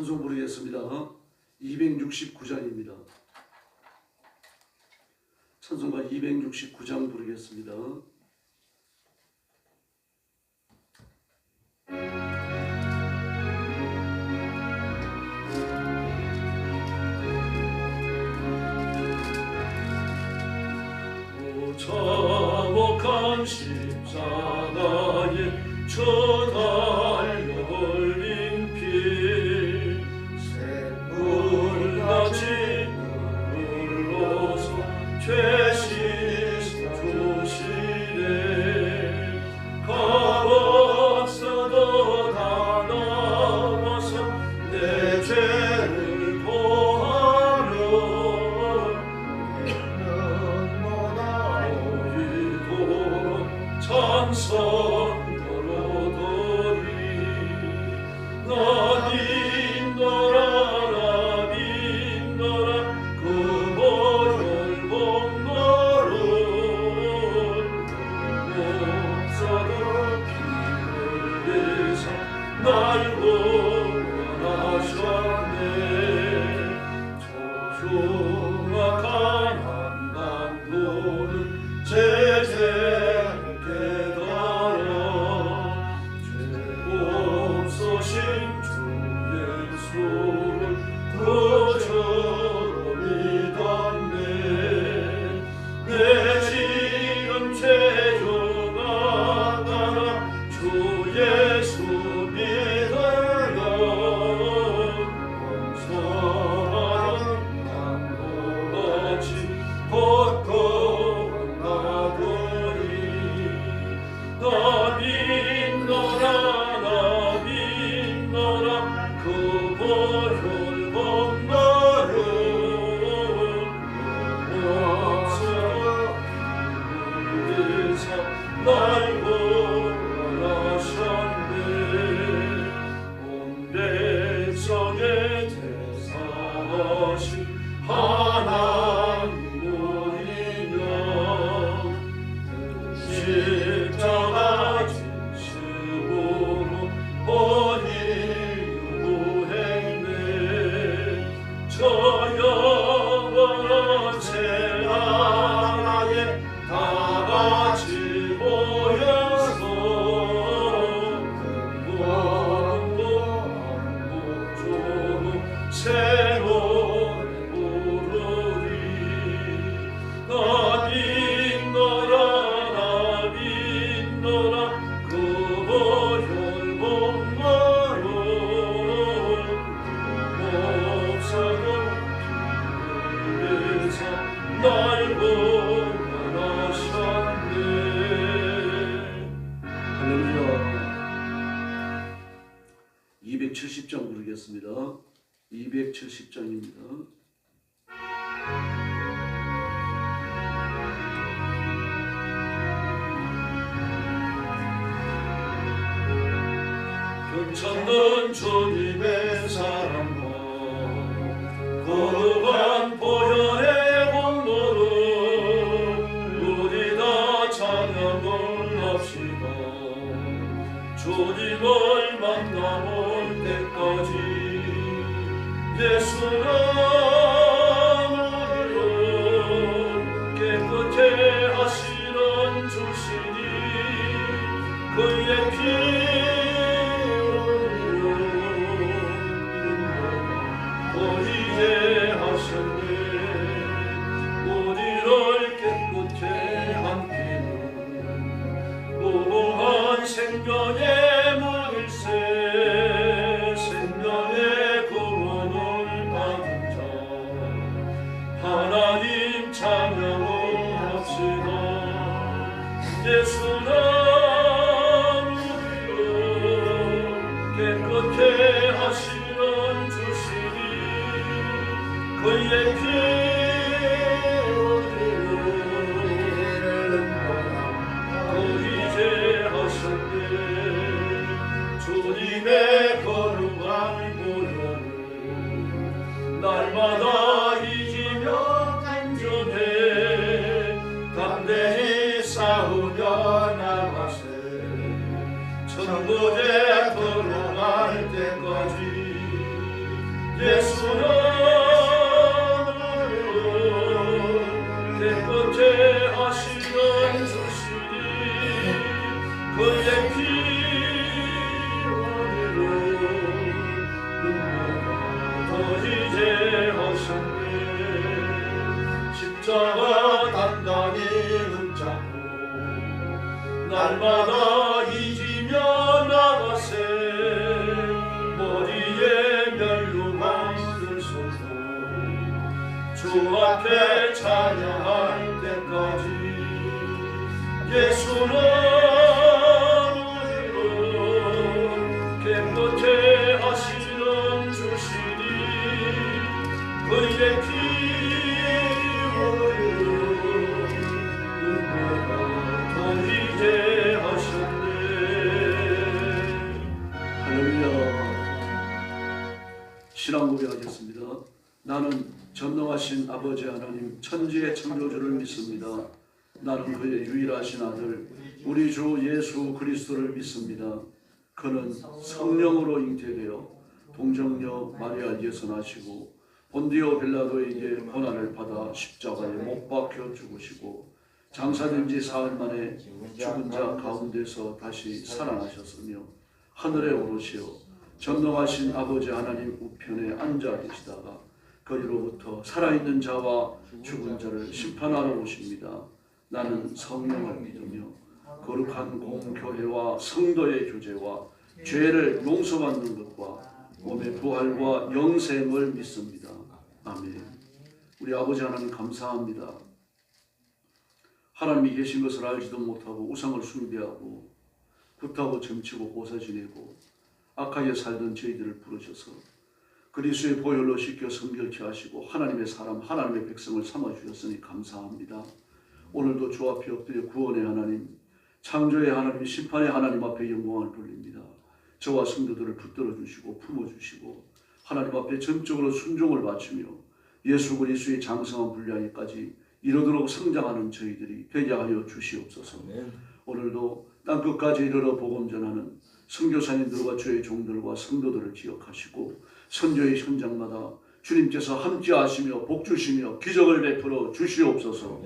찬송 부르겠습니다. 269장입니다. 찬송가 269장 부르겠습니다. 참혹한 십자가에 쳐달려 흘린 피 샘물같이 흘러서 죄 씻어주시네. 값없어도 다 남아서 내 죄를 고하며 찬송 걸어도리. 나 믿노라 나 믿노라 그 보혈 복노를 목사도 피 흘리사 날 구원하셨네. 저 흉악한 한반도는 제재 날 구원하셨네. 할렐루야. 270장 부르겠습니다. 270장입니다. 괜찮는 주님의 사랑과 거룩한 보혈의 공로를 우리 다 찬양을 합시다. 주님을 만나볼 때까지 예수는 우리를 깨끗해 하시는 주시니 그의 피 우리를 깨끗해 한 피는 무궁한 생명의 물일세. 생명의 구원을 받은 자 하나님 찬양을 합시다. 예수는 우리를 깨끗해 하시는 주시니 그의 피 우리를 이제 하셨네. 주님의 거룩한 보혈을 날마다 이기며 간절해 담대히 싸우며 나가세. 천국에 들어갈 때까지 십자가 단단히 붙잡고 날마다 잊으며 나가세 머리에 면류관을 쏟고 주 앞에 찬양할 때까지 예수는 우리를 깨끗게 하시는 주시니 그의 피 신앙 고백하겠습니다. 나는 전능하신 아버지 하나님 천지의 창조주를 믿습니다. 나는 그의 유일하신 아들 우리 주 예수 그리스도를 믿습니다. 그는 성령으로 잉태되어 동정녀 마리아에게서 나시고 본디오 빌라도에게 고난을 받아 십자가에 못 박혀 죽으시고 장사된 지 사흘 만에 죽은 자 가운데서 다시 살아나셨으며 하늘에 오르시어 전능하신 아버지 하나님 우편에 앉아 계시다가 거기로부터 살아있는 자와 죽은 자를 심판하러 오십니다. 나는 성령을 믿으며 거룩한 공교회와 성도의 교제와 죄를 용서받는 것과 몸의 부활과 영생을 믿습니다. 아멘. 우리 아버지 하나님 감사합니다. 하나님이 계신 것을 알지도 못하고 우상을 숭배하고 굿하고 점치고 보사 지내고 악하게 살던 저희들을 부르셔서 그리스도의 보혈로 씻겨 성결케 하시고 하나님의 사람 하나님의 백성을 삼아주셨으니 감사합니다. 오늘도 주 앞에 엎드려 구원의 하나님 창조의 하나님 심판의 하나님 앞에 영광을 돌립니다. 저와 성도들을 붙들어 주시고 품어주시고 하나님 앞에 전적으로 순종을 바치며 예수 그리스도의 장성한 분량에까지 이르도록 성장하는 저희들이 되게 하여 주시옵소서. 오늘도 땅끝까지 이르러 복음 전하는 선교사님들과 주의 종들과 성도들을 기억하시고 선교의 현장마다 주님께서 함께하시며 복주시며 기적을 베풀어 주시옵소서.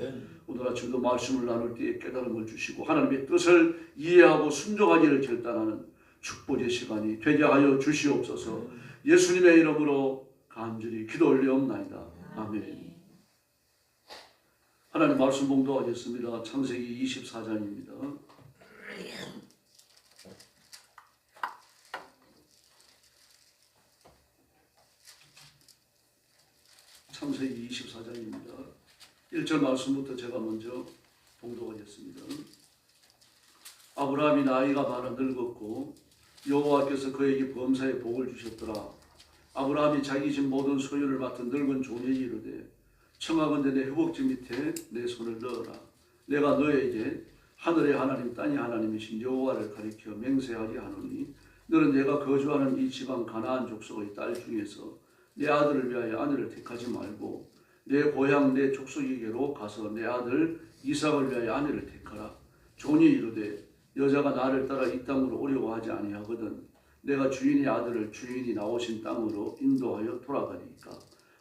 오늘 아침도 말씀을 나눌 때에 깨달음을 주시고 하나님의 뜻을 이해하고 순종하기를 결단하는 축복의 시간이 되게 하여 주시옵소서. 예수님의 이름으로 간절히 기도 올리옵나이다. 아멘. 하나님 말씀 봉독하겠습니다. 창세기 24장입니다. 창세기 24장입니다. 1절 말씀부터 제가 먼저 봉독하겠습니다. 아브라함이 나이가 많아 늙었고 여호와께서 그에게 범사에 복을 주셨더라. 아브라함이 자기 집 모든 소유를 맡은 늙은 종에게 이르되 청하건대 내 허벅지 밑에 내 손을 넣어라. 내가 너에게 하늘의 하나님 땅의 하나님이신 여호와를 가리켜 맹세하게 하노니 너는 내가 거주하는 이 지방 가나안 족속의 딸 중에서 내 아들을 위하여 아내를 택하지 말고 내 고향 내 족속에게로 가서 내 아들 이삭을 위하여 아내를 택하라. 종이 이르되 여자가 나를 따라 이 땅으로 오려고 하지 아니하거든 내가 주인의 아들을 주인이 나오신 땅으로 인도하여 돌아가리이까.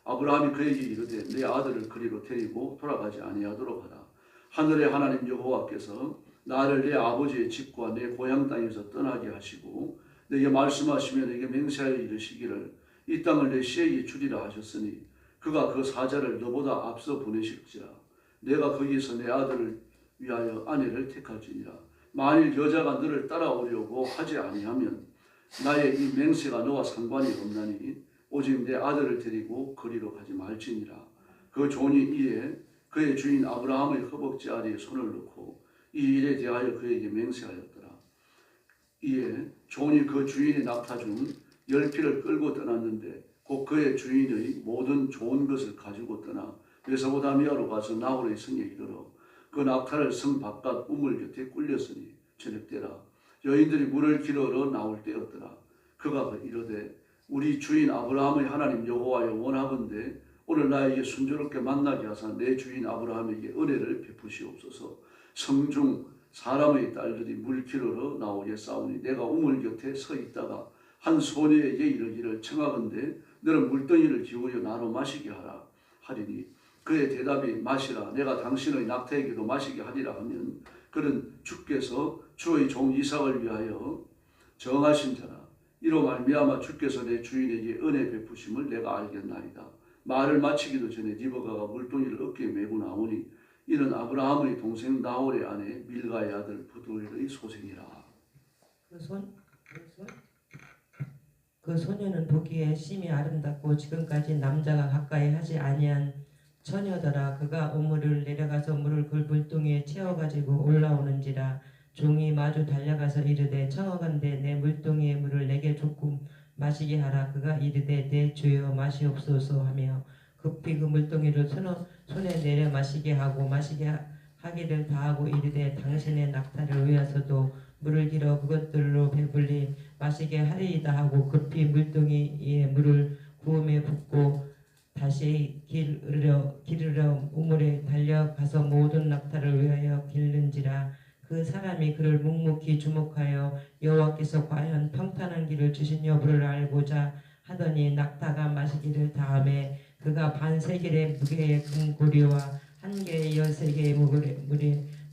아브라함이 그에게 이르되 내 아들을 그리로 데리고 돌아가지 아니하도록 하라. 하늘의 하나님 여호와께서 나를 내 아버지의 집과 내 고향 땅에서 떠나게 하시고 내게 말씀하시며 내게 맹세하여 이르시기를 이 땅을 내 씨에게 주리라 하셨으니 그가 그 사자를 너보다 앞서 보내실지라. 내가 거기서 내 아들을 위하여 아내를 택할지니라. 만일 여자가 너를 따라오려고 하지 아니하면 나의 이 맹세가 너와 상관이 없나니 오직 내 아들을 데리고 거리로 가지 말지니라. 그 종이 이에 그의 주인 아브라함의 허벅지 아래에 손을 넣고 이 일에 대하여 그에게 맹세하였더라. 이에 종이 그 주인의 낙타 중 10匹를 끌고 떠났는데 곧 그의 주인의 모든 좋은 것을 가지고 떠나 메소포타미아로 가서 나홀의 성에 이르러 그 낙타를 성 바깥 우물 곁에 꿀렸으니 저녁 때라. 여인들이 물을 길어러 나올 때였더라. 그가 이르되 우리 주인 아브라함의 하나님 여호와여 원하건대 오늘 나에게 순조롭게 만나게 하사 내 주인 아브라함에게 은혜를 베푸시옵소서. 성중 사람의 딸들이 물 길어러 나오게 싸우니 내가 우물 곁에 서 있다가 한 소녀에게 이르기를 청하건대 너는 물덩이를 기울여 나로 마시게 하라 하리니 그의 대답이 마시라. 내가 당신의 낙타에게도 마시게 하리라 하면 그는 주께서 주의 종 이삭을 위하여 정하신 자라. 이로 말미암아 주께서 내 주인에게 은혜 베푸심을 내가 알겠나이다. 말을 마치기도 전에 리브가가 물동이를 어깨에 메고 나오니 이는 아브라함의 동생 나홀의 아내 밀가의 아들 부두엘의 소생이라. 그 소녀는 보기에 심히 아름답고 지금까지 남자가 가까이 하지 아니한 처녀더라. 그가 우물을 내려가서 물을 그 물동이에 채워가지고 올라오는지라. 종이 마주 달려가서 이르되 청하건대 내 물동이의 물을 내게 조금 마시게 하라. 그가 이르되 내 주여 마시옵소서 하며 급히 그 물동이를 손에 내려 마시게 하고 마시게 하기를 다하고 이르되 당신의 낙타를 위하서도 물을 길어 그것들로 배불리 마시게 하리이다 하고 급히 물동이에 물을 구음에 붓고 다시 기르러 우물에 달려가서 모든 낙타를 위하여 기른지라. 그 사람이 그를 묵묵히 주목하여 여호와께서 과연 평탄한 길을 주신 여부를 알고자 하더니 낙타가 마시기를 다음에 그가 반세겔의 무게의 금고리와 한 개의 13개의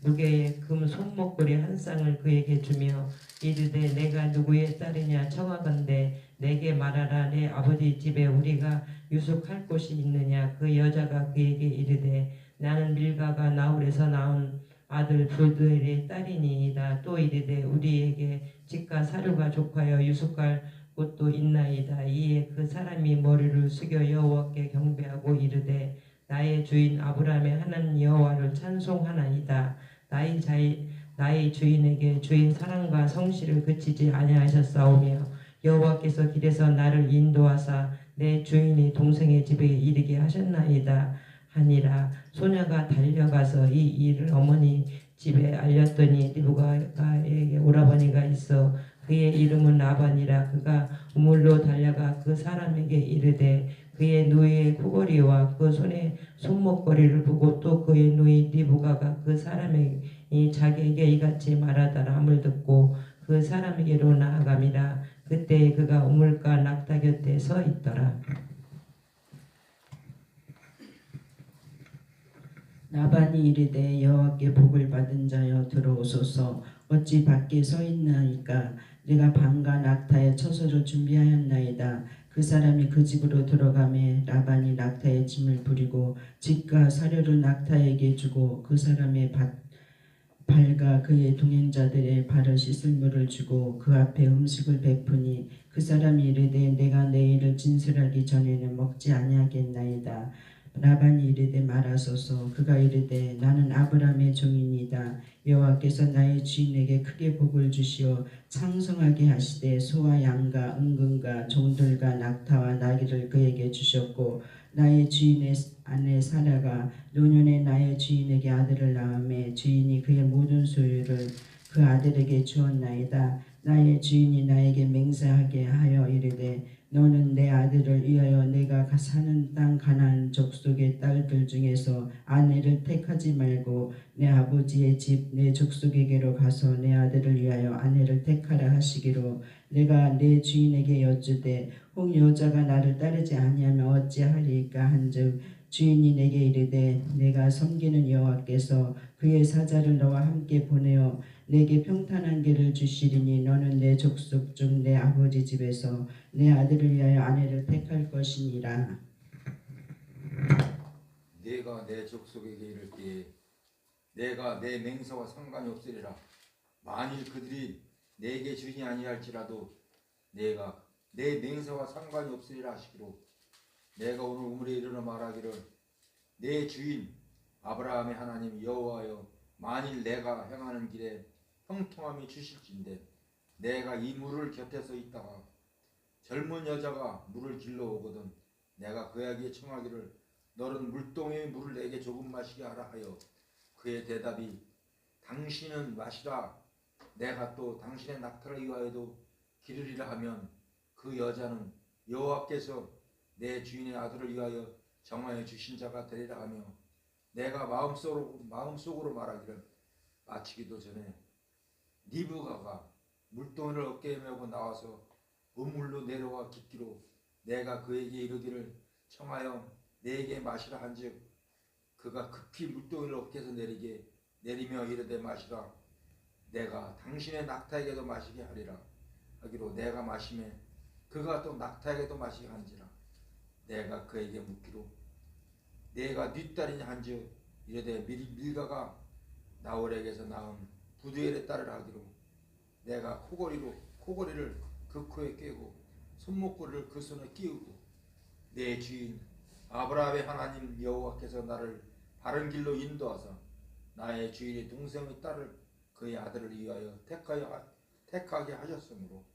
무게의 금 손목고리 한 쌍을 그에게 주며 이르되 내가 누구의 딸이냐 청하건대 내게 말하라. 내 아버지 집에 우리가 유숙할 곳이 있느냐. 그 여자가 그에게 이르되 나는 밀가가 나홀에서 낳은 아들 부두엘의 딸이니이다. 또 이르되 우리에게 집과 사료가 족하여 유숙할 곳도 있나이다. 이에 그 사람이 머리를 숙여 여호와께 경배하고 이르되 나의 주인 아브라함의 하나님 여호와를 찬송하나이다. 나의 주인에게 주인 사랑과 성실을 그치지 아니하셨사오며 여호와께서 길에서 나를 인도하사 내 주인이 동생의 집에 이르게 하셨나이다 하니라. 소녀가 달려가서 이 일을 어머니 집에 알렸더니 리브가에게 오라버니가 있어 그의 이름은 라반이라. 그가 우물로 달려가 그 사람에게 이르되 그의 누이의 코걸이와 그 손의 손목걸이를 보고 또 그의 누이 리브가가 그 사람이 자기에게 이같이 말하더라 함을 듣고 그 사람에게로 나아감이라. 그때 그가 우물가 낙타 곁에 서 있더라. 라반이 이르되 여호와께 복을 받은 자여 들어오소서. 어찌 밖에 서 있나이까. 내가 방과 낙타의 처소를 준비하였나이다. 그 사람이 그 집으로 들어가매 라반이 낙타의 짐을 부리고 집과 사료를 낙타에게 주고 그 사람의 발과 그의 동행자들의 발을 씻을 물을 주고 그 앞에 음식을 베푸니 그 사람이 이르되 내가 내일을 진술하기 전에는 먹지 아니하겠나이다. 라반이 이르되 말하소서. 그가 이르되 나는 아브라함의 종이니이다. 여호와께서 나의 주인에게 크게 복을 주시어 창성하게 하시되 소와 양과 은금과 종들과 낙타와 나귀를 그에게 주셨고 나의 주인의 아내 사라가 노년에 나의 주인에게 아들을 낳음에 주인이 그의 모든 소유를 그 아들에게 주었나이다. 나의 주인이 나에게 맹세하게 하여 이르되 너는 내 아들을 위하여 내가 사는 땅 가나안 족속의 딸들 중에서 아내를 택하지 말고 내 아버지의 집 내 족속에게로 가서 내 아들을 위하여 아내를 택하라 하시기로 내가 내 주인에게 여쭈되 혹 여자가 나를 따르지 아니하면 어찌하리까 한즉 주인이 내게 이르되 내가 섬기는 여호와께서 그의 사자를 너와 함께 보내어 내게 평탄한 길을 주시리니 너는 내 족속 중 내 아버지 집에서 내 아들을 위하여 아내를 택할 것이니라. 내가 내 족속에게 이를 때에 내가 내 맹세와 상관이 없으리라. 만일 그들이 내게 주인이 아니할지라도 내가 내 맹세와 상관이 없으리라 하시기로 내가 오늘 우물에 이르러 말하기를 내 주인 아브라함의 하나님 여호와여 만일 내가 행하는 길에 형통함이 주실진데 내가 이 물을 곁에서 있다가 젊은 여자가 물을 길러 오거든 내가 그에게 청하기를 너는 물동에 물을 내게 조금 마시게 하라 하여 그의 대답이 당신은 마시라 내가 또 당신의 낙타를 위하여도 기르리라 하면 그 여자는 여호와께서 내 주인의 아들을 위하여 정하여 주신 자가 되리라 하며 내가 마음속으로 말하기를 마치기도 전에 리브가가 물동이를 어깨에 메고 나와서 우물로 내려와 깊기로 내가 그에게 이르기를 청하여 내게 마시라 한즉 그가 급히 물동이를 어깨에서 내리며 이르되 마시라 내가 당신의 낙타에게도 마시게 하리라 하기로 내가 마시매 그가 또 낙타에게도 마시게 한지라 내가 그에게 묻기로 내가 네 딸이냐 한즉 이르되 밀가가 나홀에게서 낳은 부두엘의 딸을 하기로 내가 코걸이를 그 코에 꿰고 손목걸이를 그 손에 끼우고 내 주인 아브라함의 하나님 여호와께서 나를 바른 길로 인도하사 나의 주인의 동생의 딸을 그의 아들을 위하여 택하게 하셨으므로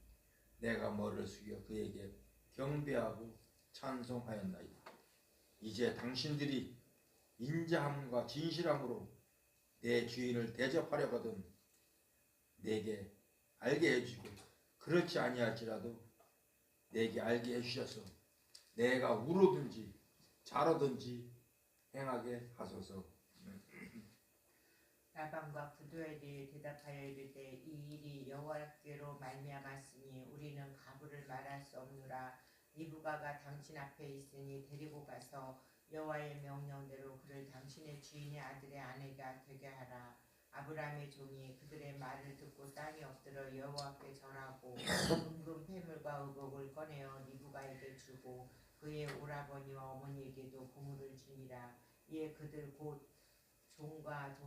내가 머리를 숙여 그에게 경배하고 찬송하였나이다. 이제 당신들이 인자함과 진실함으로 내 주인을 대접하려거든 내게 알게 해주고 그렇지 아니할지라도 내게 알게 해주셔서 내가 우로든지 자로든지 행하게 하소서. 라반과 부두엘이 대답하여 이르되 이 일이 여호와께로 말미암았으니 우리는 가부를 말할 수 없노라. 리브가가 당신 앞에 있으니 데리고 가서 여호와의 명령대로 그를 당신의 주인의 아들의 아내가 되게 하라. 아브라함의 종이 그들의 말을 듣고 땅에 엎드려 여호와께 절하고 은금 패물과 의복을 꺼내어 리브가에게 주고 그의 오라버니와 어머니에게도 보물을 주니라. 이에 그들 곧 종과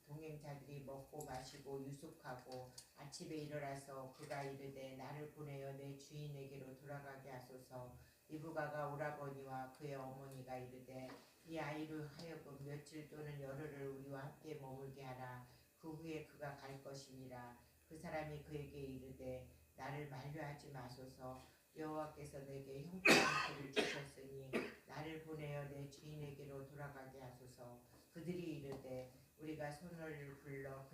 동행자들이 먹고 마시고 유숙하고 아침에 일어나서 그가 이르되 나를 보내어 내 주인에게로 돌아가게 하소서. 리브가가 오라버니와 그의 어머니가 이르되 이 아이로 하여금 며칠 또는 열흘을 우리와 함께 머물게 하라. 그 후에 그가 갈 것이니라. 그 사람이 그에게 이르되 나를 만류하지 마소서. 여호와께서 내게 형통한 길을 주셨으니 나를 보내어 내 주인에게로 돌아가게 하소서. 그들이 이르되 우리가 소노를 불러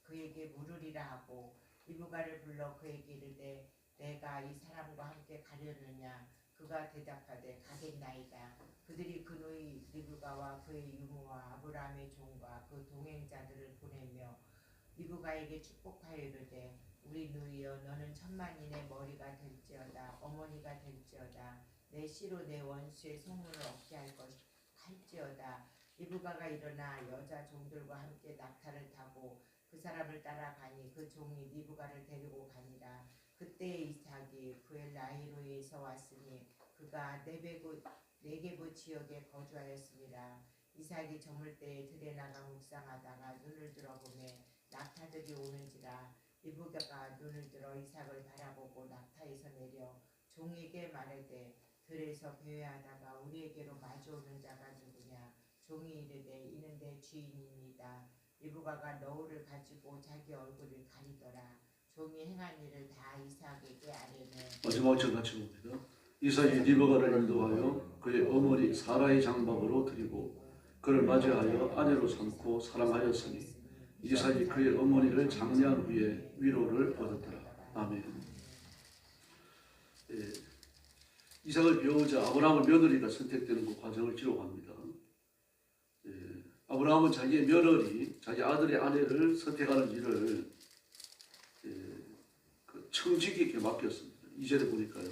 그에게 물으리라 하고 리브가를 불러 그에게 이르되 내가 이 사람과 함께 가려느냐. 그가 대답하되 가겠나이다. 그들이 그 누이 리브가와 그의 유모와 아브라함의 종과 그 동행자들을 보내며 리브가에게 축복하여 이르되 우리 누이여 너는 천만인의 머리가 될지어다 어머니가 될지어다 내 씨로 내 원수의 소문을 얻게 할지어다. 리브가가 일어나 여자 종들과 함께 낙타를 타고 그 사람을 따라가니 그 종이 리브가를 데리고 가니라. 그때 이삭이 브엘라히로에서 왔으니 그가 네게부 지역에 거주하였습니다. 이삭이 저물 때에 들에 나가 묵상하다가 눈을 들어보매 낙타들이 오는지라. 리브가가 눈을 들어 이삭을 바라보고 낙타에서 내려 종에게 말하되 들에서 배회하다가 우리에게로 마주오는 자가 누구냐. 종이 이르되 이는 내 주인입니다. 리브가가 너울을 가지고 자기 얼굴을 가리더라. 종이 행한 일을 다 이삭에게 아뢰매 마지막 절 같이 봅니다. 이삭이 리브가를 인도하여 그의 어머니 사라의 장막으로 드리고 그를 맞이하여 아내로 삼고 사랑하였으니 이삭이 그의 어머니를 장례한 후에 위로를 얻었더라. 아멘. 예, 이삭을 배우자 아브라함을 며느리가 선택되는 그 과정을 기록합니다. 예, 아브라함은 자기의 며느리, 자기 아들의 아내를 선택하는 일을 그 청지기 있게 맡겼습니다. 2절에 보니까요.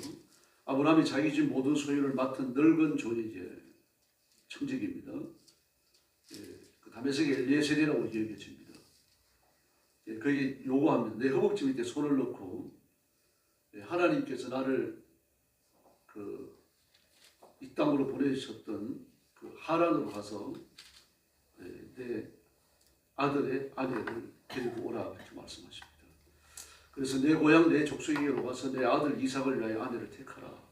아브라함이 자기 집 모든 소유를 맡은 늙은 존이 이제 청지기입니다. 그 다메섹의 엘리에셀이라고 기억해집니다. 그에게 요구합니다. 내 허벅지 밑에 손을 넣고 하나님께서 나를 이 땅으로 보내셨던 그 하란으로 가서 내 아들의 아내를 데리고 오라 이렇게 말씀하십니다. 그래서 내 고향 내 족속에게로 가서 내 아들 이삭을 위하여 아내를 택하라.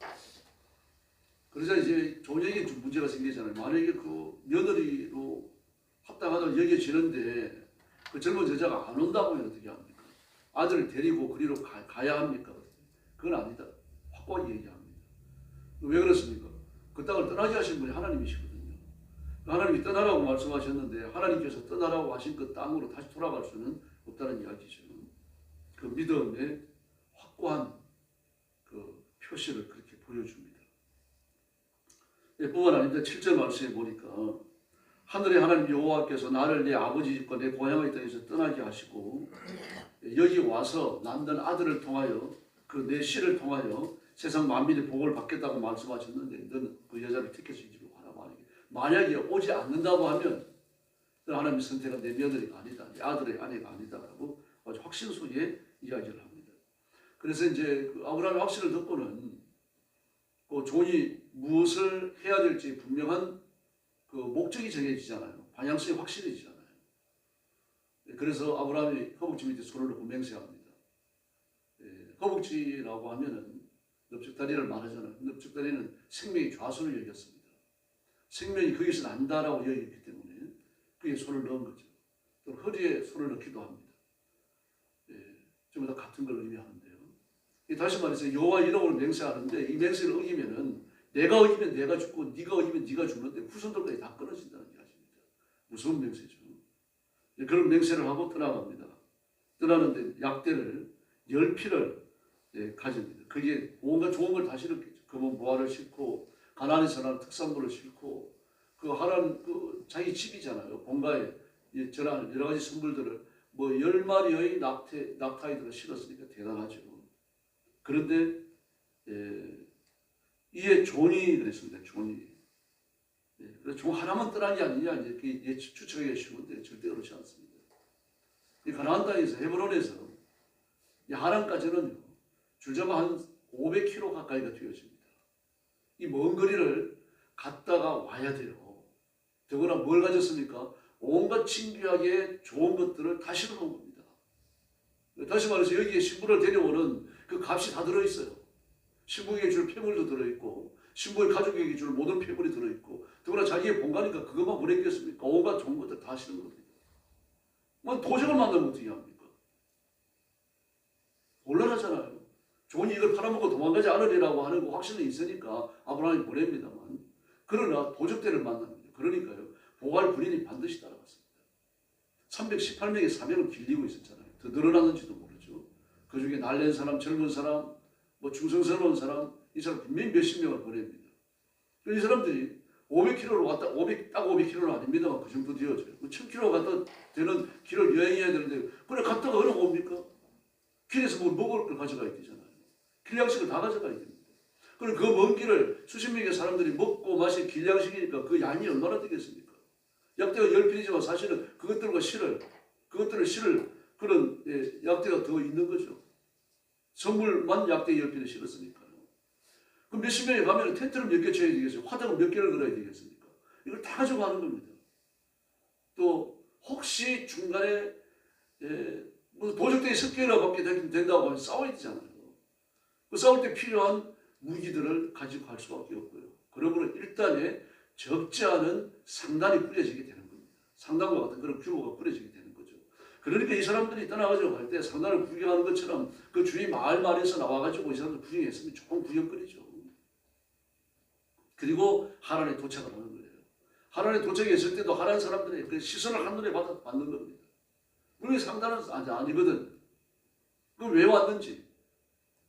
그러자 이제 종에게 좀 문제가 생기잖아요. 만약에 그 며느리로 합당하다고 여겨지는데 그 젊은 여자가 안 온다고 하면 어떻게 합니까? 아들을 데리고 그리로 가야 합니까? 그건 아니다. 확고하게 얘기합니다. 왜 그렇습니까? 그 땅을 떠나게 하신 분이 하나님이시거든요. 하나님이 떠나라고 말씀하셨는데 하나님께서 떠나라고 하신 그 땅으로 다시 돌아갈 수는 없다는 이야기죠. 그 믿음의 확고한 그 표시를 그렇게 보여줍니다. 뿐만 아니라 7절 말씀에 보니까 하늘의 하나님 여호와께서 나를 내 아버지 집과 내 고향의 땅에서 떠나게 하시고 여기 와서 낳는 아들을 통하여 그 내 씨를 통하여 세상 만민의 복을 받겠다고 말씀하셨는데 너는 그 여자를 택해서 이 집으로 가라. 만약에 오지 않는다고 하면 하나님의 선택은 내 며느리가 아니다. 내 아들의 아내가 아니다라고 아주 확신 속에 이야기를 합니다. 그래서 이제 그 아브라함의 확신을 듣고는 그 존이 무엇을 해야 될지 분명한 그 목적이 정해지잖아요. 방향성이 확실해지잖아요. 그래서 아브라함이 허벅지 밑에 손을 놓고 맹세합니다. 허벅지라고 하면은 넙죽다리를 말하잖아요. 넙죽다리는 생명의 좌선을 여겼습니다. 생명이 거기서 난다라고 여겼기 때문에 그에 손을 넣은 거죠. 또 허리에 손을 넣기도 합니다. 전부 다 같은 걸 의미하는데요. 다시 말해서 여호와 이름으로 맹세하는데 이 맹세를 어기면은 내가 어기면 내가 죽고 네가 어기면 네가 죽는데 후손들까지 다 끊어진다는 이야기입니다. 무서운 맹세죠. 그런 맹세를 하고 떠나갑니다. 떠나는데 약대를 10필을 가집니다. 거기에 온갖 좋은 걸 다 실었겠죠. 금은 보화를 싣고 가나안에서 나는 특산물을 싣고 그 하나는 그 자기 집이잖아요. 본가에 저런 여러 가지 선물들을 뭐 10마리의 낙타이들을 실었으니까 대단하죠. 그런데 이에 존이 그랬습니다. 존이. 그래서 종 하나만 떠난 게 아니냐 이제 추측하기가 쉬운데 절대 그렇지 않습니다. 이 가나안 땅에서 헤브론에서 이 하란까지는 줄잡아 한 500km 가까이가 되어집니다. 이 먼 거리를 갔다가 와야 돼요. 더구나 뭘 가졌습니까? 온갖 신기하게 좋은 것들을 다 실어놓은 겁니다. 다시 말해서 여기에 신부를 데려오는 그 값이 다 들어있어요. 신부에게 줄 폐물도 들어있고 신부의 가족에게 줄 모든 폐물이 들어있고 더구나 자기의 본가니까 그것만 보냈겠습니까? 온갖 좋은 것들 다 실은 겁니다. 뭐 도적을 만나면 어떻게 합니까? 곤란하잖아요. 존이 이걸 팔아먹고 도망가지 않으리라고 하는 확신이 있으니까 아브라함이 보냅니다만 그러나 도적들을 만납니다. 그러니까요. 보갈 군인이 반드시 따라갔습니다. 318명의 사명을 길리고 있었잖아요. 더 늘어났는지도 모르죠. 그 중에 날랜 사람, 젊은 사람, 뭐 중성스러운 사람, 이 사람 분명히 몇십 명을 보냅니다. 이 사람들이 500km로 왔다, 딱 500km는 아닙니다만 그 정도 되어져요. 1000km 갔다 되는 길을 여행해야 되는데 그래 갔다가 어느 옵니까? 길에서 뭐 먹을 걸 가져가야 되잖아요. 길양식을 다 가져가야 됩니다. 그럼 그 먼 길을 수십 명의 사람들이 먹고 마신 길양식이니까 그 양이 얼마나 되겠습니까? 약대가 10필이지만 사실은 그것들을 실을 그런 약대가 더 있는 거죠. 선물만 약대 10필을 실었으니까요. 그럼 몇십 명이 가면 텐트를 몇 개 쳐야 되겠어요? 화장을 몇 개를 걸어야 되겠습니까? 이걸 다 가져가는 겁니다. 또 혹시 중간에 뭐 도적들이 습격이나 받게 된다고 하면 싸워야 되잖아요. 그 싸울 때 필요한 무기들을 가지고 갈 수밖에 없고요. 그러므로 일단에 적지 않은 상단이 꾸려지게 되는 겁니다. 상단과 같은 그런 규모가 꾸려지게 되는 거죠. 그러니까 이 사람들이 떠나가지고 갈 때 상단을 구경하는 것처럼 그 주위 마을에서 나와가지고 이 사람들 구경했으면 조금 구경거리죠. 그리고 하란에 도착을 하는 거예요. 하란에 도착했을 때도 하란 사람들의 그 시선을 한눈에 받는 겁니다. 우리 상단은 아니거든. 그럼 왜 왔는지.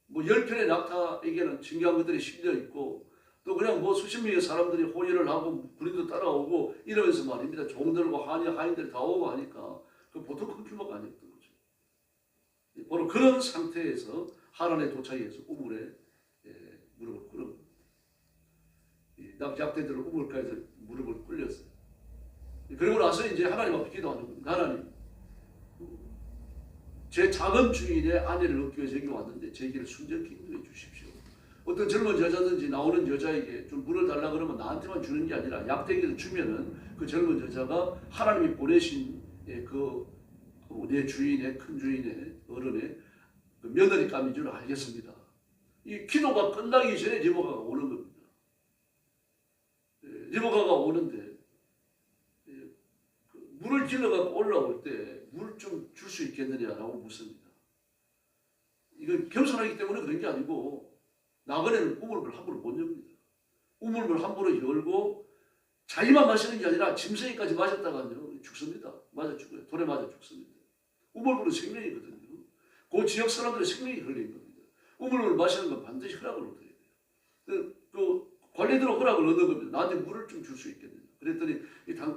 뭐 10편의 낙타에게는 신기한 것들이 실려 있고 또 그냥 뭐 수십 명의 사람들이 호의를 하고 군인도 따라오고 이러면서 말입니다. 종들과 하인들이 다 오고 하니까 그 보통 큰 규모가 아니었던 거죠. 바로 그런 상태에서 하란에 도착해서 우물에 무릎을 꿇은 겁니다. 약대들을 우물가에서 무릎을 꿇렸어요. 그리고 나서 이제 하나님 앞에 기도하는 겁니다. 하나님, 제 작은 주인의 아내를 얻기 위해서 여기 왔는데 제 길을 순전히 인도해 주십시오. 어떤 젊은 여자든지 나오는 여자에게 좀 물을 달라 그러면 나한테만 주는 게 아니라 약대기를 주면은 그 젊은 여자가 하나님이 보내신 내 주인의 큰 주인의 어른의 그 며느리감인 줄 알겠습니다. 이 기도가 끝나기 전에 리버가가 오는 겁니다. 리버가가 오는데 물을 길러갖고 올라올 때 물 좀 줄 수 있겠느냐라고 묻습니다. 이건 겸손하기 때문에 그런 게 아니고 나그네는 우물을 함부로 못 엽니다. 우물을 함부로 열고 자기만 마시는 게 아니라 짐승이까지 마셨다가요 죽습니다. 맞아 죽어요. 돌에 맞아 죽습니다. 우물물은 생명이거든요. 그 지역 사람들의 생명이 걸린 겁니다. 우물을 마시는 건 반드시 허락을 얻어야 돼요. 그 관리들은 허락을 얻는 겁니다. 나한테 물을 좀 줄 수 있겠느냐. 그랬더니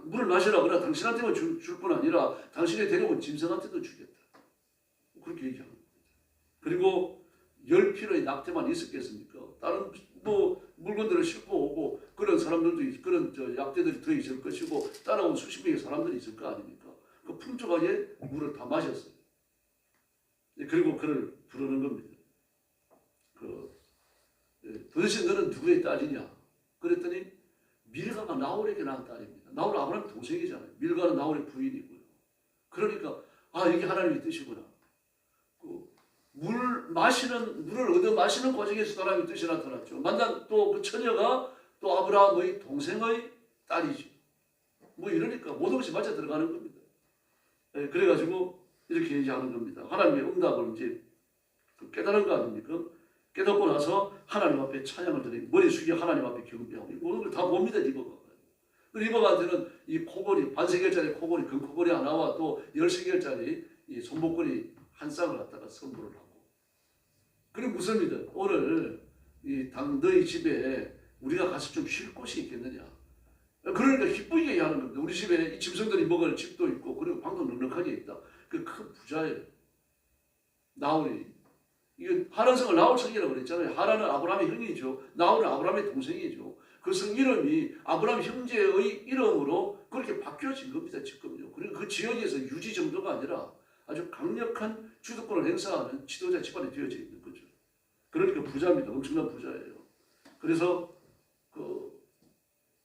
물을 마시라 그래. 당신한테만 줄 뿐 아니라 당신이 데려온 짐승한테도 주겠다. 그렇게 얘기하는 겁니다. 그리고 10필의 낙태만 있었겠습니까? 다른 뭐 물건들을 싣고 오고 그런 사람들도 그런 약대들이 더 있을 것이고 따라온 수십 명의 사람들이 있을 거 아닙니까? 그 풍족하게 물을 다 마셨어요. 그리고 그를 부르는 겁니다. 도대체 너는 누구의 딸이냐? 그랬더니 밀가가 나홀에게 낳은 딸입니다. 나홀은 아브라함의 동생이잖아요. 밀가는 나홀의 부인이고요. 그러니까 아 이게 하나님의 뜻이구나. 물을 얻어 마시는 과정에서 하나님의 뜻이 나타났죠. 만난 또 그 처녀가 또 아브라함의 동생의 딸이죠. 뭐 이러니까 모든 것이 맞아 들어가는 겁니다. 그래가지고 이렇게 얘기하는 겁니다. 하나님의 응답을 이제 깨달은 거 아닙니까? 깨닫고 나서 하나님 앞에 찬양을 드리고 머리 숙여 하나님 앞에 경배하고 모든 걸 다 봅니다. 리버가. 리버가한테는 이 코걸이 반세겔짜리 코걸이 금코걸이 하나와 또 10세겔짜리 이 손목걸이 한 쌍을 갖다가 선물을 하고 그리고 묻습니다. 오늘 너희 집에 우리가 가서 좀 쉴 곳이 있겠느냐? 그러니까 기쁘게 얘기하는 겁니다. 우리 집에 이 짐승들이 먹을 집도 있고 그리고 방도 넉넉하게 있다. 그 큰 부자예요. 나홀이. 이게 하란 성을 나홀 성이라고 그랬잖아요. 하란은 아브라함의 형이죠. 나홀은 아브라함의 동생이죠. 그 성 이름이 아브라함 형제의 이름으로 그렇게 바뀌어진 겁니다. 지금요. 그리고 그 지역에서 유지 정도가 아니라 아주 강력한 주도권을 행사하는 지도자 집안이 되어져 있는 거죠. 그러니까 부자입니다. 엄청난 부자예요. 그래서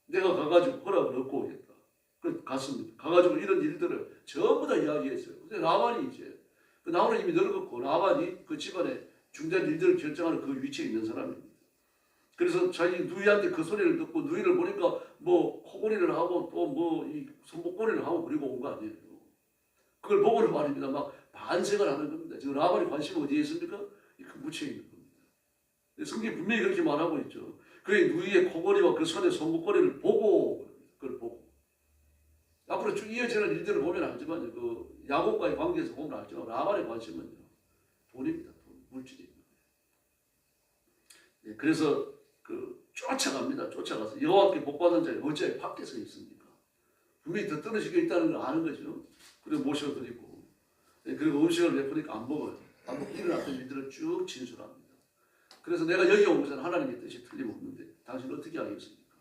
내가 가가지고 허락을 얻고 오겠다. 그래서 갔습니다. 가가지고 이런 일들을 전부 다 이야기했어요. 근데 라반이 이제 나홀은 이미 늙었고 라반이 그 집안의 중대한 일들을 결정하는 그 위치에 있는 사람입니다. 그래서 자기 누이한테 그 소리를 듣고 누이를 보니까 뭐 코걸이를 하고 또 뭐 이 손목걸이를 하고 그리고 온 거 아니에요. 그걸 보고는 말입니다. 막 반색을 하는 겁니다. 지금 라반이 관심이 어디에 있습니까? 이 큰 부처에 있는 겁니다. 성경이 분명히 그렇게 말하고 있죠. 그의 누이의 코걸이와 그 손의 손목걸이를 보고 그걸 보고 앞으로 쭉 이어지는 일들을 보면 알지만 그 야곱과의 관계에서 보면 알지만 라반의 관심은요 돈입니다. 돈, 물질입니다. 그래서 쫓아갑니다. 쫓아가서 여호와께 복받은 자의 어찌하여 밖에서 있습니까? 분명히 더 떨어지고 있다는 걸 아는 거죠. 그리고 모셔드리고 그리고 음식을 베푸니까 안 먹어요. 안 먹고 일어났던 일들을 쭉 진술합니다. 그래서 내가 여기 온 것은 하나님의 뜻이 틀림없는데 당신 어떻게 알겠습니까?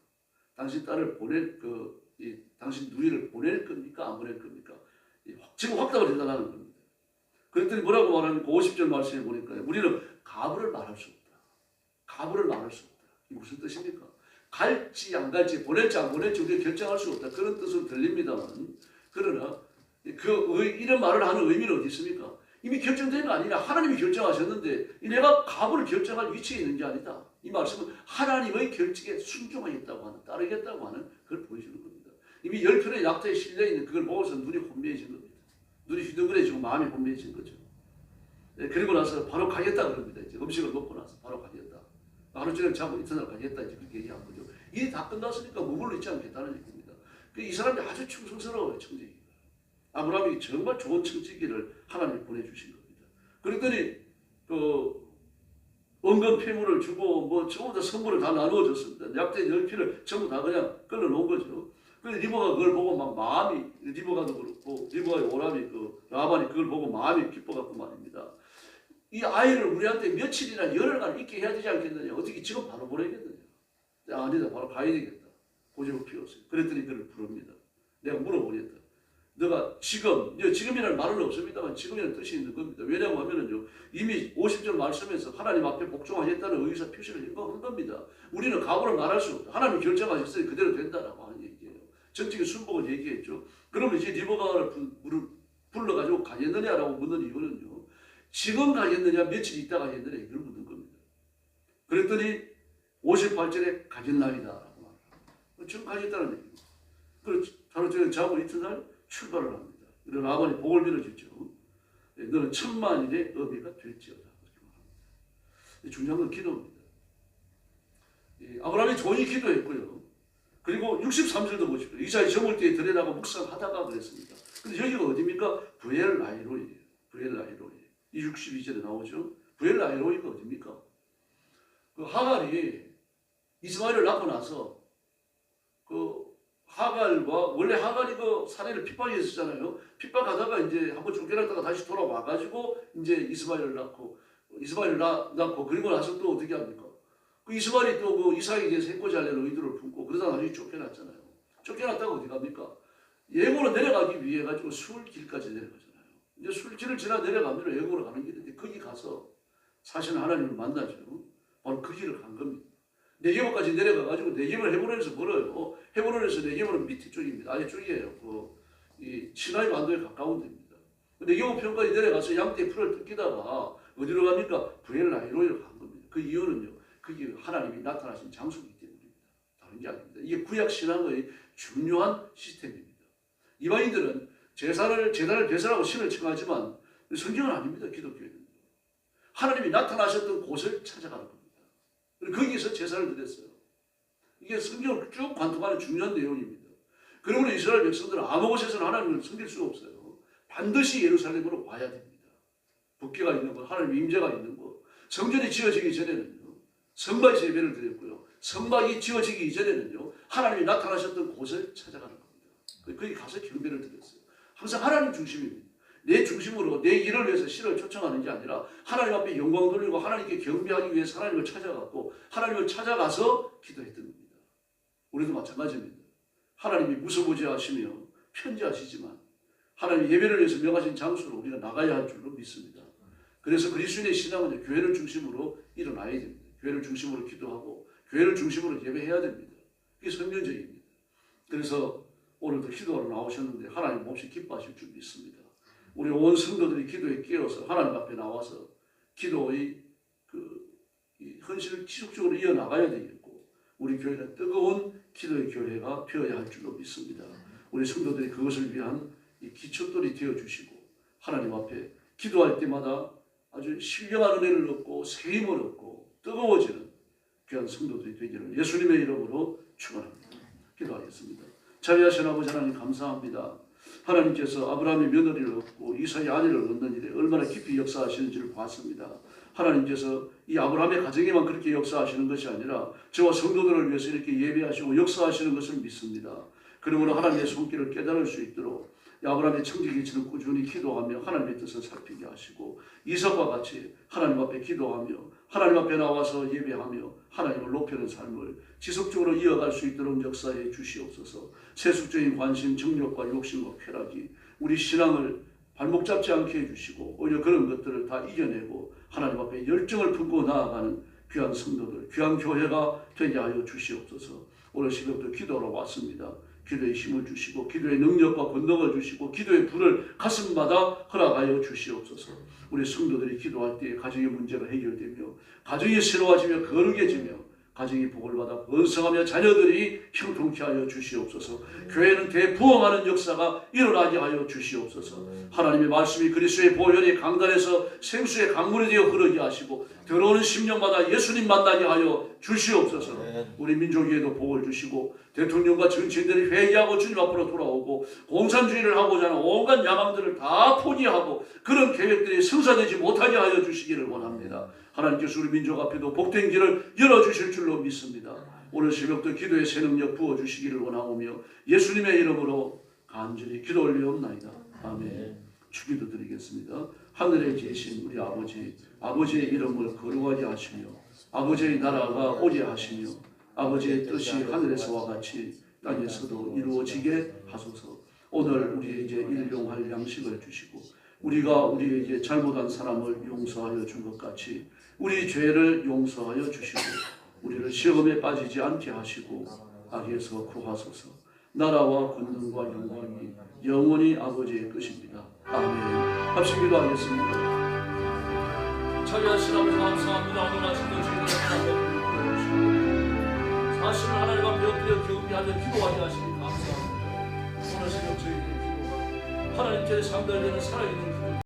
당신 딸을 당신 누이를 보낼 겁니까? 안 보낼 겁니까? 지금 확답을 해달라는 겁니다. 그랬더니 뭐라고 말합니까? 50절 말씀에 보니까 우리는 가부를 말할 수 없다. 가부를 말할 수 없다. 이게 무슨 뜻입니까? 갈지 안 갈지 보낼지 안 보낼지 우리가 결정할 수 없다. 그런 뜻으로 들립니다만 그러나 이런 말을 하는 의미는 어디 있습니까? 이미 결정된 거 아니냐. 하나님이 결정하셨는데 내가 가부를 결정할 위치에 있는 게 아니다. 이 말씀은 하나님의 결정에 순종하겠다고 하는 따르겠다고 하는 그걸 보여주는 겁니다. 이미 10편의 약도에 실려있는 그걸 보고서 눈이 혼미해진 겁니다. 눈이 휘둥그레지고 마음이 혼미해진 거죠. 그리고 나서 바로 가겠다 그럽니다. 이제 음식을 먹고 나서 바로 가겠다. 하루 종일 자고 이튿날 가겠다. 이제 그렇게 얘기한 거죠. 일이 다 끝났으니까 머물러 있지 않겠다는 얘기입니다. 이 사람이 아주 충성스러워요. 청지기가. 아브라함이 정말 좋은 청지기를 하나님이 보내주신 겁니다. 그랬더니 은근 폐물을 주고 뭐 전부 다 선물을 다 나누어 줬습니다. 약대 10피를 전부 다 그냥 끌어 놓은 거죠. 그런데 리버가 그걸 보고 막 마음이 리버가도 그렇고 리버의 오람이 라반이 그걸 보고 마음이 기뻐갖고 말입니다. 이 아이를 우리한테 며칠이나 열흘간 있게 해야 되지 않겠느냐. 어떻게 지금 바로 보내겠느냐. 아니다. 바로 가야 되겠다. 고집을 피웠어요. 그랬더니 그를 부릅니다. 내가 물어보겠다. 너가 지금이라는 말은 없습니다만 지금이라는 뜻이 있는 겁니다. 왜냐고 하면은요, 이미 50절 말씀에서 하나님 앞에 복종하겠다는 의사 표시를 한 겁니다. 우리는 가부를 말할 수 없다. 하나님이 결정하셨으니 그대로 된다라고 하는 얘기예요. 전적인 순복을 얘기했죠. 그러면 이제 리버가를 불러가지고 가겠느냐라고 묻는 이유는요, 지금 가겠느냐, 며칠 있다 가겠느냐, 이걸 묻는 겁니다. 그랬더니 58절에 가겠나이다라고 말합니다. 지금 가겠다는 얘기입니다. 그래서 하루 종일 자고 이튿날 출발을 합니다. 그래서 라반이 복을 빌어주죠. 너는 1000만인의 어비가 될지어다. 그렇게 말합니다. 중요한 건 기도입니다. 아브라함이 종이 기도했고요. 그리고 63절도 보십시오. 이삭이 저물 때에 들여다가 묵상하다가 그랬습니다. 근데 여기가 어디입니까? 브엘라이로이에요. 브엘라이로이. 이 62절에 나오죠. 브엘라이로이가 어디입니까? 그 하갈이 이스마엘을 낳고 나서 하갈과 원래 하갈이 사내를 핍박했었잖아요. 핍박하다가 이제 한번 쫓겨났다가 다시 돌아와가지고 이제 이스마엘을 낳고 그리고 나서 또 어떻게 합니까? 그 이스마엘이 또 이삭에게 해코지 하려는 의도를 품고 그러다가 나중에 쫓겨났잖아요. 쫓겨났다가 어디 갑니까? 예고로 내려가기 위해 가지고 술길까지 내려가잖아요. 이제 술길을 지나 내려가면 예고로 가는 길인데 거기 가서 사실 하나님을 만나죠. 바로 그 길을 간 겁니다. 네게보까지 내려가가지고 네게보를 헤브론에서 멀어요. 헤브론에서 네게보는 밑에 쪽입니다. 아래쪽이에요. 이 시나이 반도에 가까운 데입니다. 네게보 편까지 내려가서 양떼 풀을 뜯기다가 어디로 갑니까? 브엘라이로에 간 겁니다. 그 이유는요, 그게 하나님이 나타나신 장소이기 때문입니다. 다른 게 아닙니다. 이게 구약 신앙의 중요한 시스템입니다. 이방인들은 제단을 배설하고 신을 청하지만 성경은 아닙니다. 기독교에는 하나님이 나타나셨던 곳을 찾아가는 겁니다. 그리고 거기서 제사를 드렸어요. 이게 성경을 쭉 관통하는 중요한 내용입니다. 그러므로 이스라엘 백성들은 아무 곳에서는 하나님을 섬길 수가 없어요. 반드시 예루살렘으로 와야 됩니다. 법궤가 있는 곳, 하나님의 임재가 있는 곳. 성전이 지어지기 전에는요, 성막에서 예배를 드렸고요. 성막이 지어지기 이전에는요, 하나님이 나타나셨던 곳을 찾아가는 겁니다. 거기 가서 경배를 드렸어요. 항상 하나님 중심입니다. 내 중심으로 내 일을 위해서 신을 초청하는 게 아니라 하나님 앞에 영광 돌리고 하나님께 경배하기 위해서 하나님을 찾아갔고 하나님을 찾아가서 기도했던 겁니다. 우리도 마찬가지입니다. 하나님이 무서워지 하시며 편지하시지만 하나님 예배를 위해서 명하신 장소로 우리가 나가야 할 줄로 믿습니다. 그래서 그리스도인의 신앙은 교회를 중심으로 일어나야 됩니다. 교회를 중심으로 기도하고 교회를 중심으로 예배해야 됩니다. 그게 성경적입니다. 그래서 오늘도 기도하러 나오셨는데 하나님 몹시 기뻐하실 줄 믿습니다. 우리 온 성도들이 기도에 깨어서 하나님 앞에 나와서 기도의 이 헌신을 지속적으로 이어나가야 되겠고 우리 교회는 뜨거운 기도의 교회가 되어야 할 줄로 믿습니다. 우리 성도들이 그것을 위한 이 기초돌이 되어주시고 하나님 앞에 기도할 때마다 아주 신령한 은혜를 얻고 세임을 얻고 뜨거워지는 귀한 성도들이 되기를 예수님의 이름으로 축원합니다. 기도하겠습니다. 자비하신 아버지 하나님 감사합니다. 하나님께서 아브라함의 며느리를 얻고 이삭의 아내를 얻는 일에 얼마나 깊이 역사하시는지를 봤습니다. 하나님께서 이 아브라함의 가정에만 그렇게 역사하시는 것이 아니라 저와 성도들을 위해서 이렇게 예배하시고 역사하시는 것을 믿습니다. 그러므로 하나님의 손길을 깨달을 수 있도록 아브라함의 청지기처럼 꾸준히 기도하며 하나님의 뜻을 살피게 하시고 이삭과 같이 하나님 앞에 기도하며 하나님 앞에 나와서 예배하며 하나님을 높이는 삶을 지속적으로 이어갈 수 있도록 역사해 주시옵소서. 세속적인 관심, 정욕과 욕심과 쾌락이 우리 신앙을 발목 잡지 않게 해주시고 오히려 그런 것들을 다 이겨내고 하나님 앞에 열정을 품고 나아가는 귀한 성도들, 귀한 교회가 되게 하여 주시옵소서. 오늘 새벽도 기도하러 왔습니다. 기도에 힘을 주시고 기도의 능력과 권능을 주시고 기도의 불을 가슴마다 허락하여 주시옵소서. 우리 성도들이 기도할 때 가정의 문제가 해결되며 가정이 새로워지며 거룩해지며 가정이 복을 받아 번성하며 자녀들이 형통케 하여 주시옵소서. 교회는 대부흥하는 역사가 일어나게 하여 주시옵소서. 하나님의 말씀이 그리스도의 보혈이 강단에서 생수의 강물이 되어 흐르게 하시고 들어오는 심령마다 예수님 만나게 하여 주시옵소서. 우리 민족 위에도 복을 주시고 대통령과 정치인들이 회개하고 주님 앞으로 돌아오고 공산주의를 하고자 하는 온갖 야망들을 다 포기하고 그런 계획들이 성사되지 못하게 하여 주시기를 원합니다. 하나님께서 우리 민족 앞에도 복된 길을 열어주실 줄로 믿습니다. 오늘 새벽도 기도의 새 능력 부어주시기를 원하오며 예수님의 이름으로 간절히 기도 올리옵나이다. 아멘. 주기도 드리겠습니다. 하늘에 계신 우리 아버지, 아버지의 이름을 거룩하게 하시며 아버지의 나라가 오게 하시며 아버지의 뜻이 하늘에서와 같이 땅에서도 이루어지게 하소서. 오늘 우리에게 일용할 양식을 주시고 우리가 우리에게 잘못한 사람을 용서하여 준 것 같이 우리 죄를 용서하여 주시고 우리를 시험에 빠지지 않게 하시고 악에서 구하소서. 나라와 권능과 영광이 영원히 아버지의 것입니다. 아멘. 합심 기도하겠습니다. 자비하신 아버지 감사합니다. 오늘 아침도 저희를 하나님 사실은 하나님 앞에 엎드려 경배하며 기도하게 하시니 감사합니다. 오늘 새벽 저희의 기도가 하나님께 상달되는 살아있는